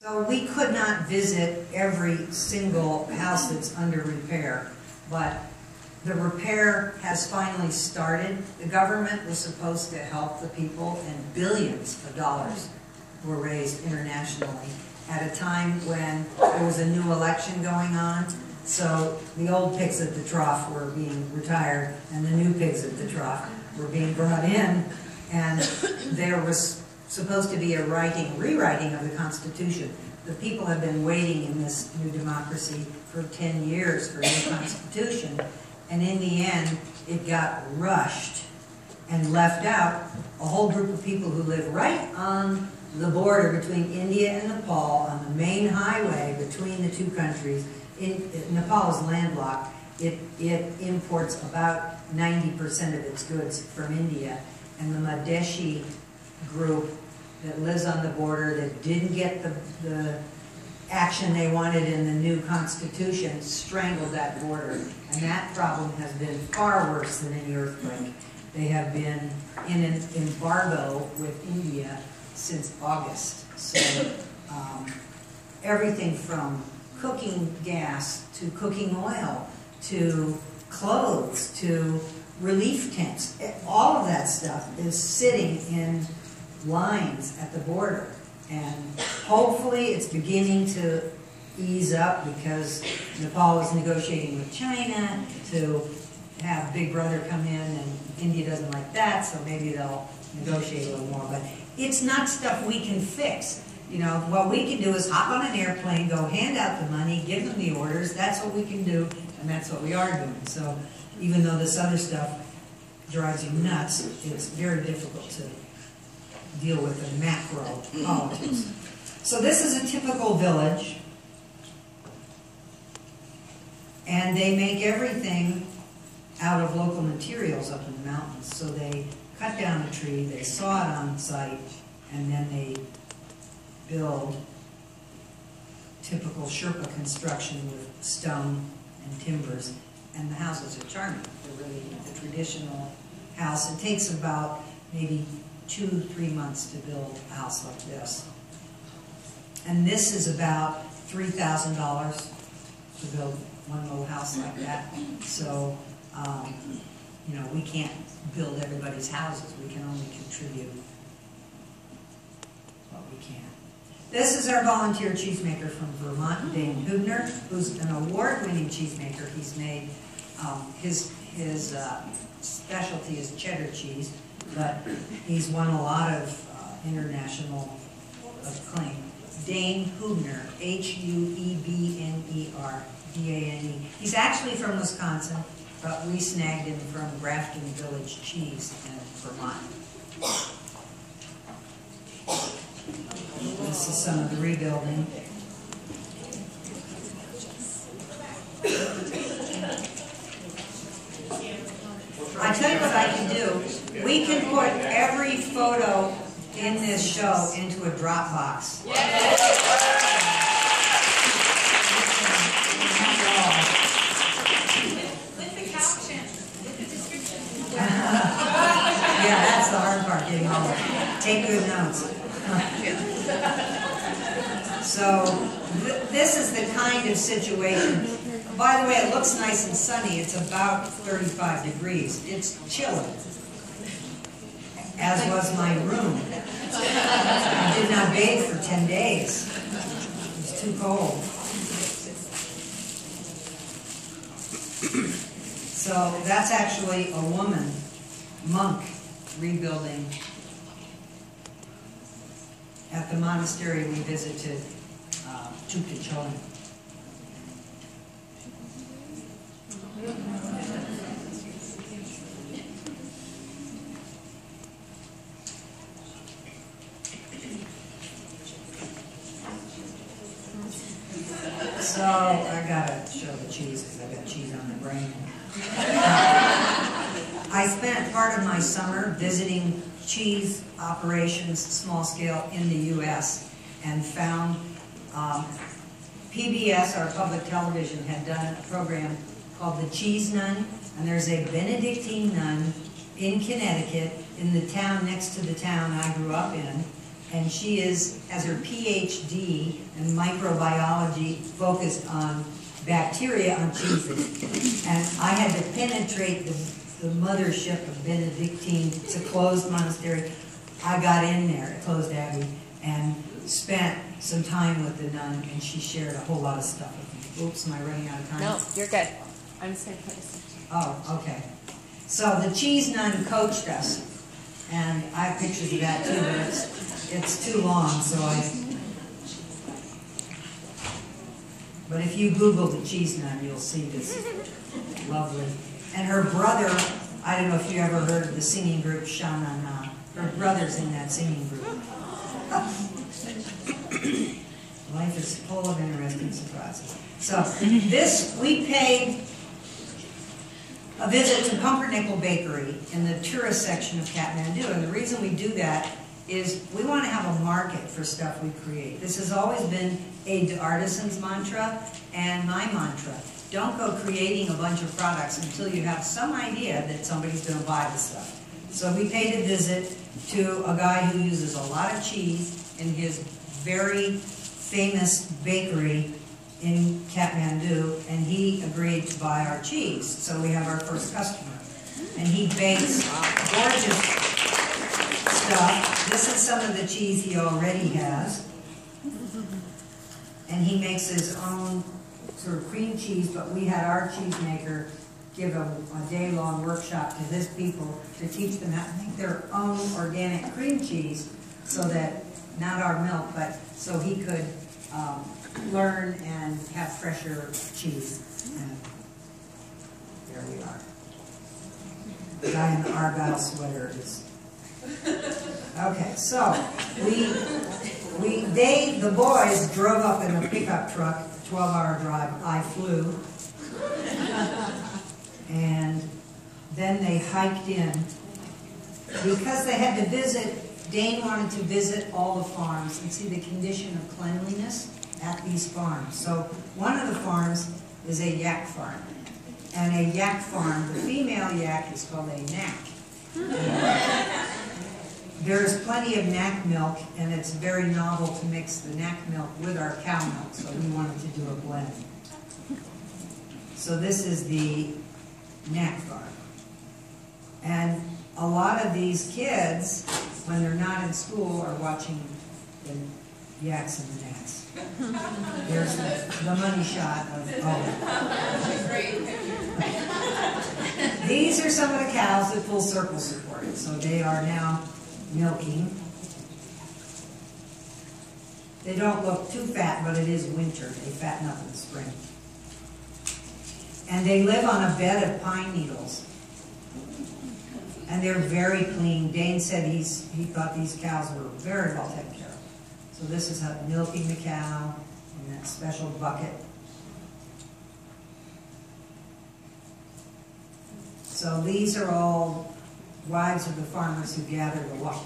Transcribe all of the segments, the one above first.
So we could not visit every single house that's under repair, but the repair has finally started. The government was supposed to help the people, and billions of dollars were raised internationally at a time when there was a new election going on. So the old pigs at the trough were being retired, and the new pigs at the trough were being brought in, and there was supposed to be a rewriting of the Constitution. The people have been waiting in this new democracy for 10 years for a new Constitution, and in the end, it got rushed and left out a whole group of people who live right on the border between India and Nepal, on the main highway between the two countries. Nepal is landlocked. It imports about 90% of its goods from India, and the Madheshi group that lives on the border that didn't get the action they wanted in the new Constitution strangled that border. And that problem has been far worse than any earthquake. They have been in an embargo with India since August. So everything from cooking gas to cooking oil to clothes to relief tents, all of that stuff is sitting in lines at the border, and hopefully it's beginning to ease up because Nepal is negotiating with China to have Big Brother come in, and India doesn't like that, so maybe they'll negotiate a little more. But it's not stuff we can fix. You know, what we can do is hop on an airplane, go hand out the money, give them the orders. That's what we can do, and that's what we are doing. So even though this other stuff drives you nuts, it's very difficult to deal with the macro politics. So this is a typical village, and they make everything out of local materials up in the mountains. So they cut down a tree, they saw it on site, and then they build typical Sherpa construction with stone and timbers, and the houses are charming. They're really the traditional house. It takes about maybe 2-3 months to build a house like this. And this is about $3,000 to build one little house like that. So, you know, we can't build everybody's houses. We can only contribute what we can. This is our volunteer cheesemaker from Vermont, Dane Hubner, who's an award-winning cheesemaker. He's made, his specialty is cheddar cheese, but he's won a lot of international acclaim. Dane Hubner, H-U-E-B-N-E-R, D-A-N-E. He's actually from Wisconsin, but we snagged him from Grafton Village Cheese in Vermont. This is some of the rebuilding. I tell you what I can do. We can put every photo in this show into a Dropbox. With the caption, with the description. Yeah, that's the hard part, getting home. Take good notes. So this is the kind of situation. By the way, it looks nice and sunny. It's about 35 degrees. It's chilly, as was my room. I did not bathe for 10 days. It was too cold. So that's actually a woman, monk, rebuilding at the monastery we visited, Tukacholi. So I gotta show the cheese because I got cheese on my brain. I spent part of my summer visiting cheese operations, small scale, in the U.S. and found PBS, our public television, had done a program called The Cheese Nun, and there's a Benedictine nun in Connecticut, in the town next to the town I grew up in, and she has her PhD in microbiology focused on bacteria on cheeses. And I had to penetrate the mothership of Benedictine. It's a closed monastery. I got in there, a closed abbey, and spent some time with the nun, and she shared a whole lot of stuff with me. Oops, am I running out of time? No, you're good. I'm just going to put this in. Oh, okay. So the cheese nun coached us, and I have pictures of that too, but it's too long, so but if you Google the cheese nun, you'll see this lovely. And her brother, I don't know if you ever heard of the singing group Sha-Na-Na. Her brother's in that singing group. Life is full of interesting surprises. So we paid a visit to Pumpernickel Bakery in the tourist section of Kathmandu, and the reason we do that is we want to have a market for stuff we create. This has always been aid to artisans mantra and my mantra. Don't go creating a bunch of products until you have some idea that somebody's going to buy the stuff. So we paid a visit to a guy who uses a lot of cheese in his very famous bakery in Kathmandu, and he agreed to buy our cheese. So we have our first customer. And he bakes gorgeous stuff. This is some of the cheese he already has. And he makes his own sort of cream cheese, but we had our cheesemaker give a day-long workshop to his people to teach them how to make their own organic cream cheese, so that, not our milk, but so he could learn and have fresher cheese. And there we are. The guy in the Argyle sweater is... Okay, so the boys drove up in a pickup truck, 12-hour drive. I flew. And then they hiked in. Because they had to visit, Dane wanted to visit all the farms and see the condition of cleanliness at these farms. So one of the farms is a yak farm. And a yak farm, the female yak is called a knack. There's plenty of knack milk, and it's very novel to mix the knack milk with our cow milk, so we wanted to do a blend. So this is the knack farm. And a lot of these kids, when they're not in school, are watching the yaks and the knacks. There's the money shot of, These are some of the cows that Full Circle supported. So they are now milking. They don't look too fat, but it is winter. They fatten up in the spring. And they live on a bed of pine needles. And they're very clean. Dane said he thought these cows were very well taken care of. So this is how milking the cow in that special bucket. So these are all wives of the farmers who gather the luck.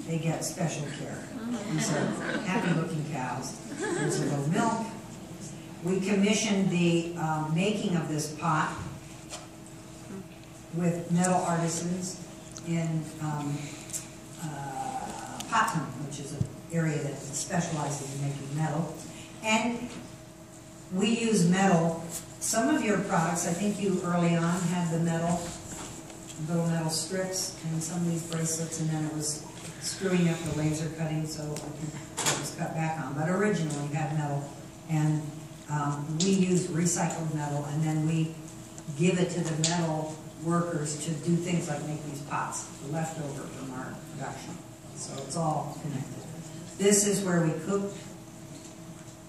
They get special care. These are happy-looking cows. There's a little milk. We commissioned the making of this pot with metal artisans in Patna, which is an area that specializes in making metal. And we use metal. Some of your products, I think you early on had the little metal strips and some of these bracelets, and then it was screwing up the laser cutting, so I think it was cut back on. But originally you had metal, and we use recycled metal, and then we give it to the metal workers to do things like make these pots, the leftover from our production. So it's all connected. This is where we cooked,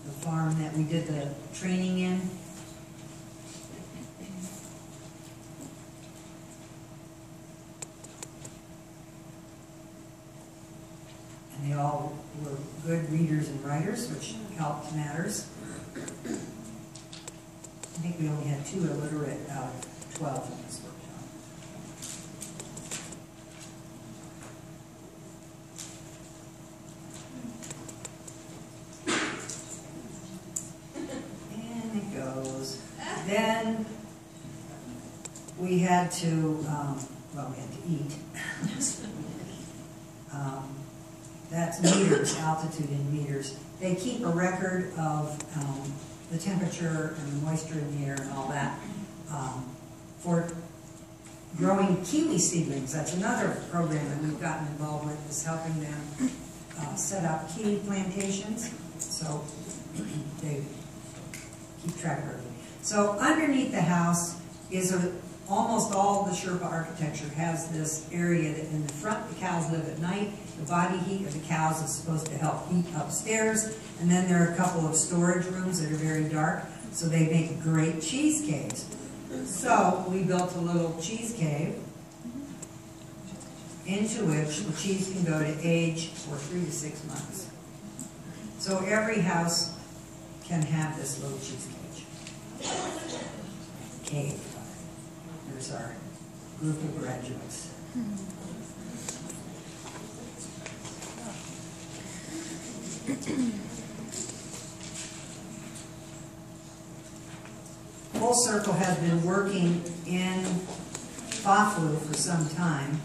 the farm that we did the training in. And they all were good readers and writers, which helped matters. I think we only had 2 illiterate out of 12 in this workshop. And it goes. Then we had to, well, we had to eat. That's meters, altitude in meters. They keep a record of the temperature and the moisture in the air and all that. For growing kiwi seedlings, that's another program that we've gotten involved with, is helping them set up kiwi plantations. So they keep track of everything. So underneath the house is almost all the Sherpa architecture has this area that in the front the cows live at night. The body heat of the cows is supposed to help heat upstairs. And then there are a couple of storage rooms that are very dark, so they make great cheese caves. So we built a little cheese cave into which the cheese can go to age for 3 to 6 months. So every house can have this little cheese cave. There's our group of graduates. Full Circle has been working in Baflu for some time.